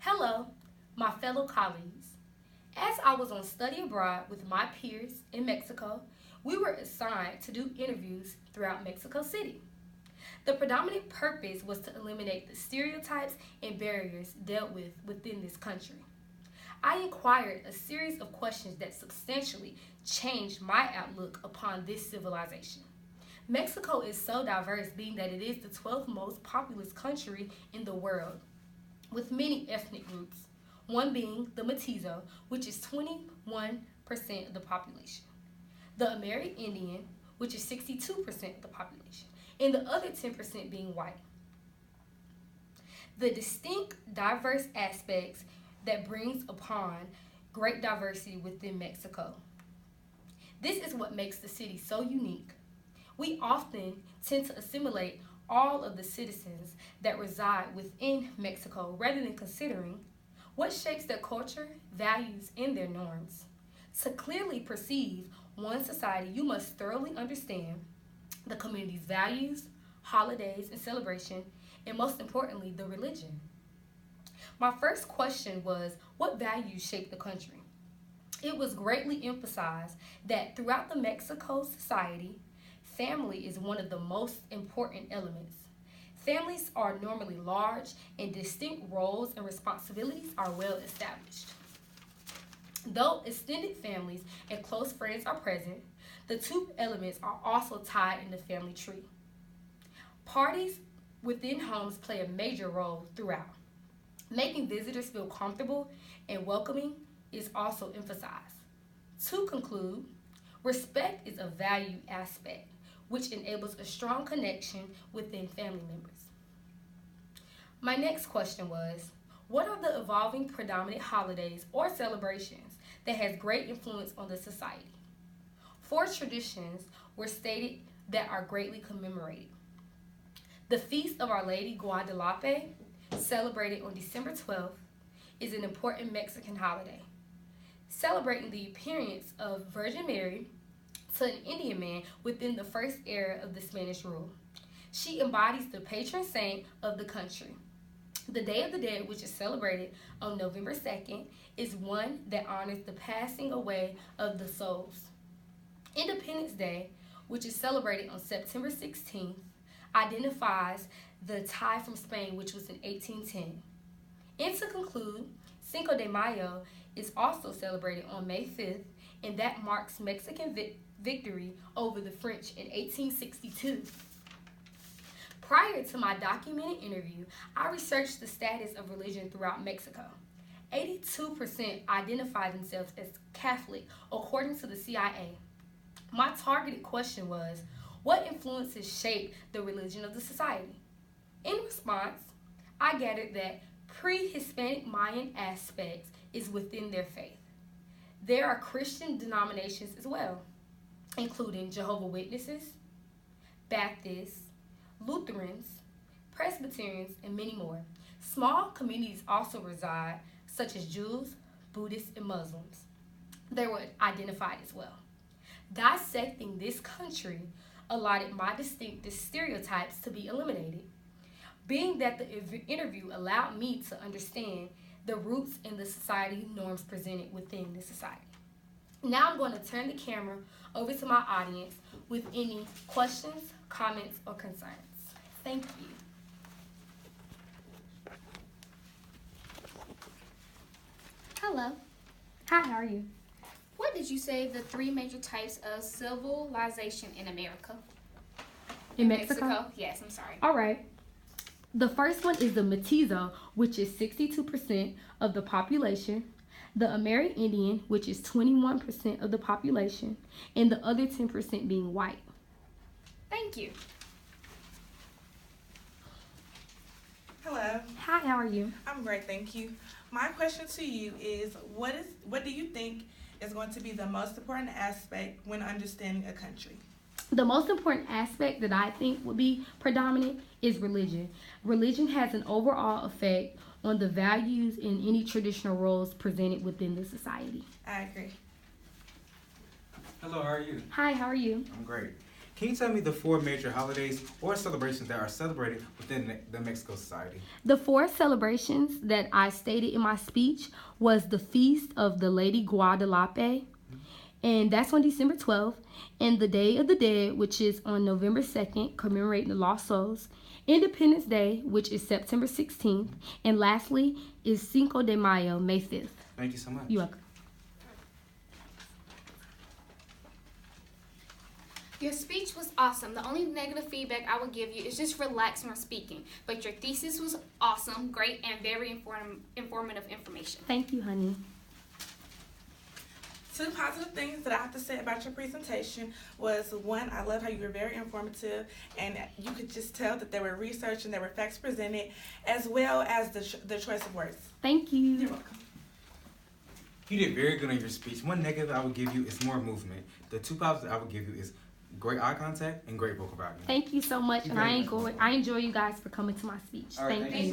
Hello, my fellow colleagues. As I was on study abroad with my peers in Mexico, we were assigned to do interviews throughout Mexico City. The predominant purpose was to eliminate the stereotypes and barriers dealt with within this country. I inquired a series of questions that substantially changed my outlook upon this civilization. Mexico is so diverse, being that it is the 12th most populous country in the world, with many ethnic groups, one being the Mestizo, which is 21% of the population, the Amerindian, which is 62% of the population, and the other 10% being white. The distinct, diverse aspects that brings upon great diversity within Mexico. This is what makes the city so unique. We often tend to assimilate all of the citizens that reside within Mexico rather than considering what shapes their culture, values, and their norms. To clearly perceive one society, you must thoroughly understand the community's values, holidays, and celebration, and most importantly, the religion. My first question was, what values shape the country? It was greatly emphasized that throughout the Mexico society, family is one of the most important elements. Families are normally large and distinct roles and responsibilities are well established. Though extended families and close friends are present, the two elements are also tied in the family tree. Parties within homes play a major role throughout. Making visitors feel comfortable and welcoming is also emphasized. To conclude, respect is a value aspect which enables a strong connection within family members. My next question was, what are the evolving predominant holidays or celebrations that has great influence on the society? Four traditions were stated that are greatly commemorated. The Feast of Our Lady Guadalupe, celebrated on December 12th, is an important Mexican holiday, celebrating the appearance of Virgin Mary to an Indian man within the first era of the Spanish rule. She embodies the patron saint of the country. The Day of the Dead, which is celebrated on November 2nd, is one that honors the passing away of the souls. Independence Day, which is celebrated on September 16th, identifies the tie from Spain, which was in 1810. And to conclude, Cinco de Mayo is also celebrated on May 5th, and that marks Mexican victory over the French in 1862. Prior to my documented interview, I researched the status of religion throughout Mexico. 82% identify themselves as Catholic, according to the CIA. My targeted question was, what influences shape the religion of the society? In response, I gathered that pre-Hispanic Mayan aspects is within their faith. There are Christian denominations as well, including Jehovah's Witnesses, Baptists, Lutherans, Presbyterians, and many more. Small communities also reside, such as Jews, Buddhists, and Muslims. They were identified as well. Dissecting this country allotted my distinct stereotypes to be eliminated, being that the interview allowed me to understand the roots and the society norms presented within the society. Now I'm going to turn the camera over to my audience with any questions, comments, or concerns. Thank you. Hello. Hi, how are you? What did you say the three major types of civilization in America? In Mexico? Yes, I'm sorry. All right. The first one is the Mestizo, which is 62% of the population, the Amerindian, which is 21% of the population, and the other 10% being white. Thank you. Hello, Hi, how are you? I'm great, thank you. My question to you is what do you think is going to be the most important aspect when understanding a country? The most important aspect that I think would be predominant is religion. Religion has an overall effect on the values and any traditional roles presented within the society. I agree. Hello, how are you? Hi, how are you? I'm great. Can you tell me the 4 major holidays or celebrations that are celebrated within the Mexico society? The 4 celebrations that I stated in my speech was the Feast of the Lady Guadalupe, and that's on December 12th, and the Day of the Dead, which is on November 2nd, commemorating the lost souls, Independence Day, which is September 16th, and lastly is Cinco de Mayo, May 5th. Thank you so much. You're welcome. Your speech was awesome. The only negative feedback I would give you is just relax when speaking. But your thesis was awesome, great, and very informative information. Thank you, honey. 2 positive things that I have to say about your presentation was, 1, I love how you were very informative, and you could just tell that there were research and there were facts presented, as well as the choice of words. Thank you. You're welcome. You did very good on your speech. 1 negative I would give you is more movement. The 2 positives I would give you is great eye contact and great vocal volume. Thank you so much, and I enjoy you guys for coming to my speech. All right, Thank thank you. you.